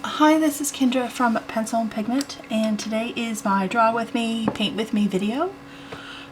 Hi, this is Kendra from Pencil and Pigment, and today is my Draw With Me, Paint With Me video.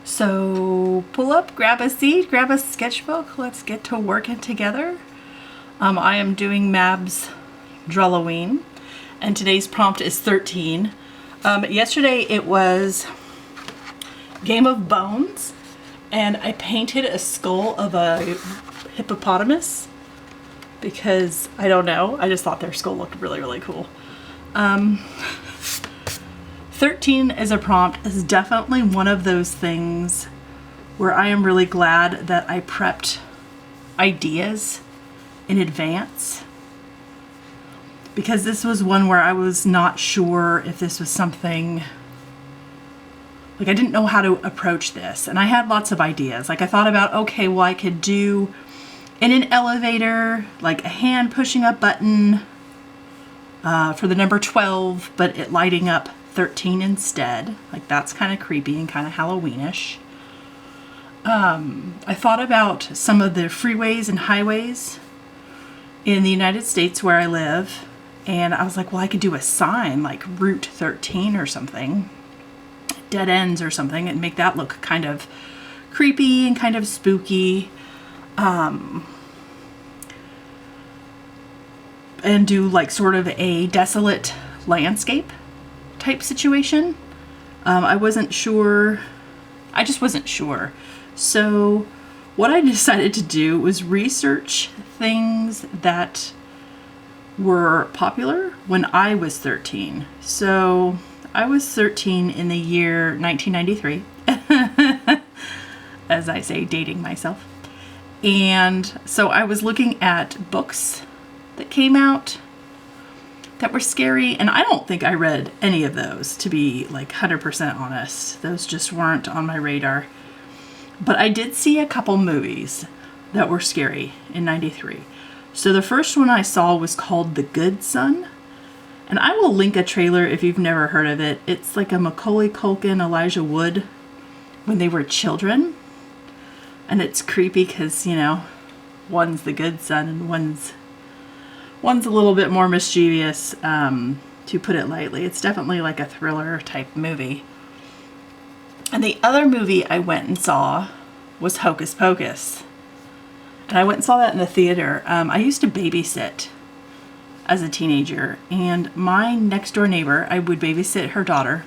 So pull up, grab a seat, grab a sketchbook, let's get to working together. I am doing Mab's Drawloween, and today's prompt is 13. Yesterday it was Game of Bones, and I painted a skull of a hippopotamus. Because, I don't know, I just thought their skull looked really, really cool. 13 as a prompt is definitely one of those things where I am really glad that I prepped ideas in advance. Because this was one where I was not sure if this was something, like I didn't know how to approach this. And I had lots of ideas. Like I thought about, okay, well I could do in an elevator, like a hand pushing up button for the number 12, but it lighting up 13 instead. Like that's kind of creepy and kind of Halloweenish. I thought about some of the freeways and highways in the United States where I live, and I was like, well, I could do a sign like Route 13 or something, dead ends or something, and make that look kind of creepy and kind of spooky. And do like sort of a desolate landscape type situation. I wasn't sure. I just wasn't sure. So what I decided to do was research things that were popular when I was 13. So I was 13 in the year 1993, as I say, dating myself. And so I was looking at books that came out that were scary, and I don't think I read any of those, to be like 100% honest. Those just weren't on my radar. But I did see a couple movies that were scary in '93. So the first one I saw was called The Good Son, and I will link a trailer if you've never heard of it. It's like a Macaulay Culkin, Elijah Wood when they were children. And it's creepy because, you know, one's the good son and one's a little bit more mischievous, to put it lightly. It's definitely like a thriller type movie. And the other movie I went and saw was Hocus Pocus. And I went and saw that in the theater. I used to babysit as a teenager, and my next door neighbor, I would babysit her daughter.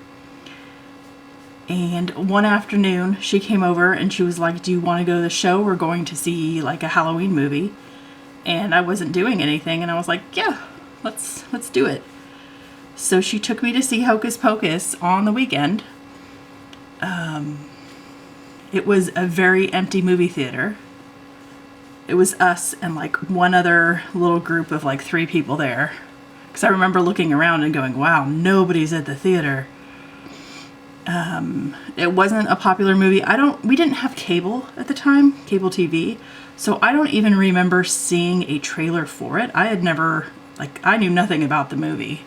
And one afternoon she came over and she was like, do you want to go to the show? We're going to see like a Halloween movie. And I wasn't doing anything, and I was like, yeah, let's do it. So she took me to see Hocus Pocus on the weekend. It was a very empty movie theater. It was us and like one other little group of like 3 people there. Because I remember looking around and going, wow, nobody's at the theater. It wasn't a popular movie. We didn't have cable at the time, cable TV. So I don't even remember seeing a trailer for it. I knew nothing about the movie.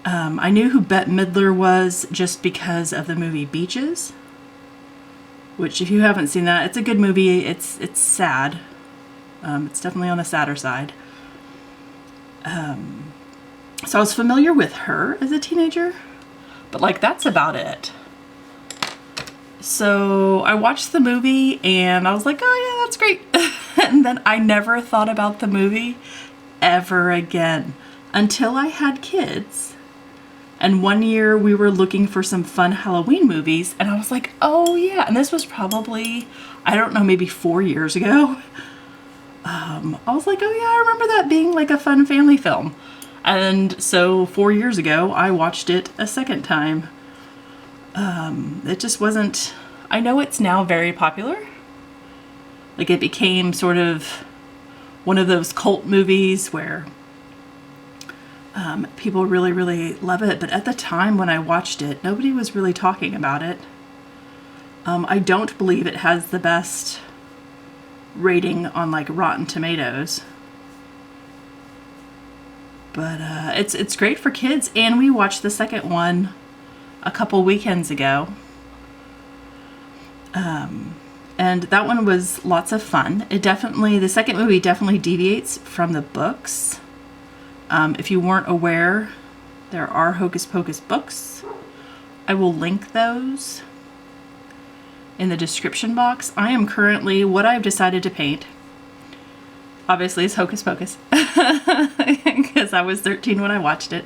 I knew who Bette Midler was just because of the movie Beaches, which if you haven't seen that, it's a good movie. It's sad. It's definitely on the sadder side. So I was familiar with her as a teenager, but like that's about it. So I watched the movie and I was like, oh yeah, that's great. And then I never thought about the movie ever again until I had kids. And one year we were looking for some fun Halloween movies, and I was like, oh yeah. And this was probably, I don't know, maybe 4 years ago. I was like, oh yeah, I remember that being like a fun family film. And so 4 years ago, I watched it a second time. It just wasn't, I know it's now very popular. Like it became sort of one of those cult movies where people really, really love it. But at the time when I watched it, nobody was really talking about it. I don't believe it has the best rating on like Rotten Tomatoes. But it's great for kids, and we watched the second one a couple weekends ago. And that one was lots of fun. The second movie definitely deviates from the books. If you weren't aware, there are Hocus Pocus books. I will link those in the description box. I am currently, what I've decided to paint, obviously, is Hocus Pocus, because I was 13 when I watched it.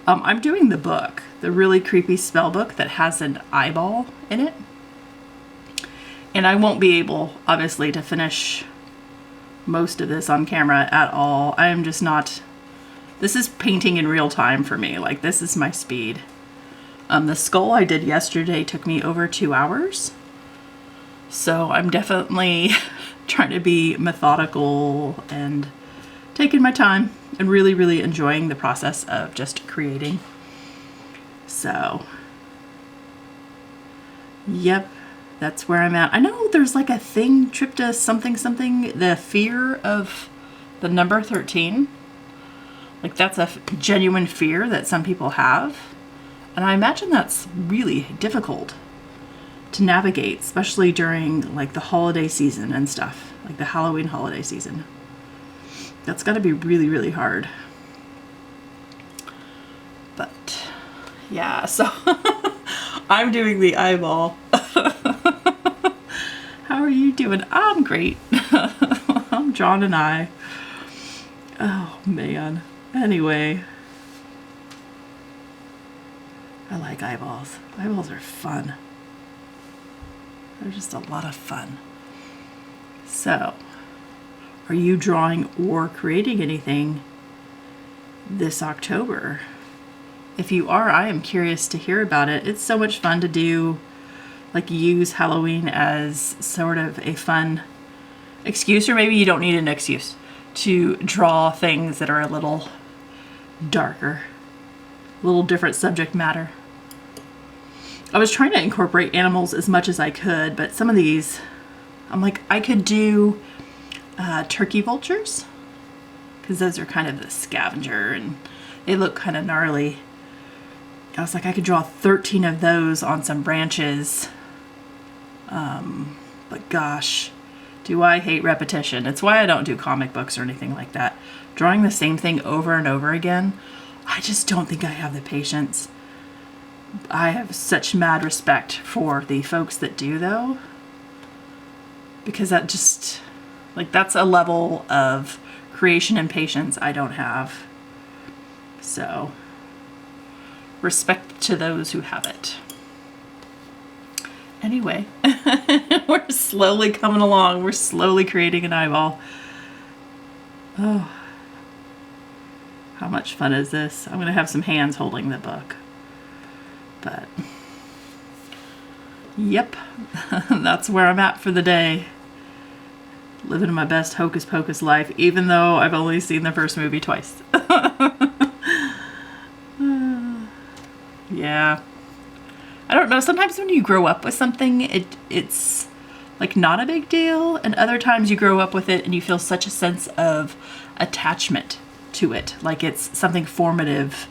I'm doing the book, the really creepy spell book that has an eyeball in it. And I won't be able, obviously, to finish most of this on camera at all. I am just not, this is painting in real time for me. Like, this is my speed. The skull I did yesterday took me over 2 hours. So I'm definitely trying to be methodical and taking my time and really, really enjoying the process of just creating. So, yep, that's where I'm at. I know there's like a thing, trypto something, the fear of the number 13. Like, that's a genuine fear that some people have. And I imagine that's really difficult to navigate, especially during like the holiday season and stuff, like the Halloween holiday season. That's got to be really, really hard. But yeah, so I'm doing the eyeball. How are you doing? I'm great. I'm John and I. Oh man. Anyway, I like eyeballs. Eyeballs are fun. They're just a lot of fun. So, are you drawing or creating anything this October? If you are, I am curious to hear about it. It's so much fun to do, like, use Halloween as sort of a fun excuse, or maybe you don't need an excuse to draw things that are a little darker, a little different subject matter. I was trying to incorporate animals as much as I could, but some of these, I'm like, I could do turkey vultures, because those are kind of the scavenger and they look kind of gnarly. I was like, I could draw 13 of those on some branches. But gosh, do I hate repetition. It's why I don't do comic books or anything like that. Drawing the same thing over and over again, I just don't think I have the patience. I have such mad respect for the folks that do, though, because that just, like, that's a level of creation and patience I don't have. So, respect to those who have it. Anyway, we're slowly coming along. We're slowly creating an eyeball. Oh, how much fun is this? I'm going to have some hands holding the book. But, yep, that's where I'm at for the day. Living my best Hocus Pocus life, even though I've only seen the first movie twice. Yeah. I don't know, sometimes when you grow up with something, it's like not a big deal, and other times you grow up with it and you feel such a sense of attachment to it, like it's something formative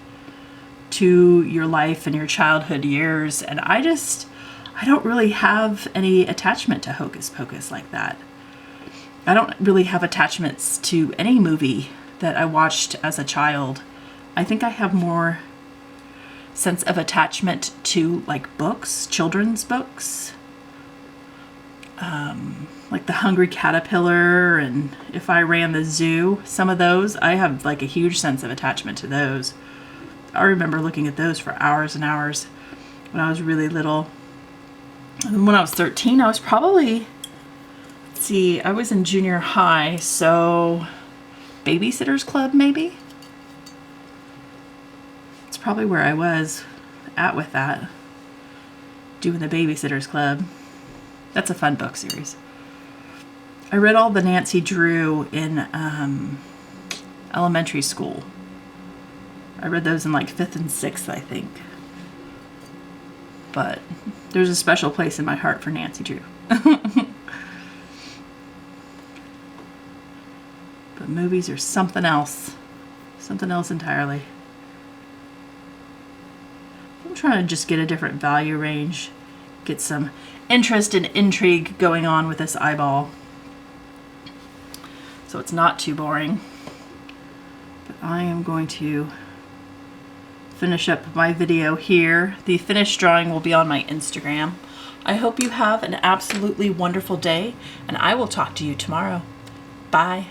to your life and your childhood years. And I don't really have any attachment to Hocus Pocus like that. I don't really have attachments to any movie that I watched as a child. I think I have more sense of attachment to like books, children's books. Like The Hungry Caterpillar and If I Ran the Zoo, some of those, I have like a huge sense of attachment to those. I remember looking at those for hours and hours when I was really little. And when I was 13, I was probably, let's see, I was in junior high, so Babysitter's Club maybe? It's probably where I was at with that, doing the Babysitter's Club. That's a fun book series. I read all the Nancy Drew in elementary school. I read those in like 5th and 6th, I think. But there's a special place in my heart for Nancy Drew. But movies are something else. Something else entirely. I'm trying to just get a different value range. Get some interest and intrigue going on with this eyeball, so it's not too boring. But I am going to finish up my video here. The finished drawing will be on my Instagram. I hope you have an absolutely wonderful day, and I will talk to you tomorrow. Bye.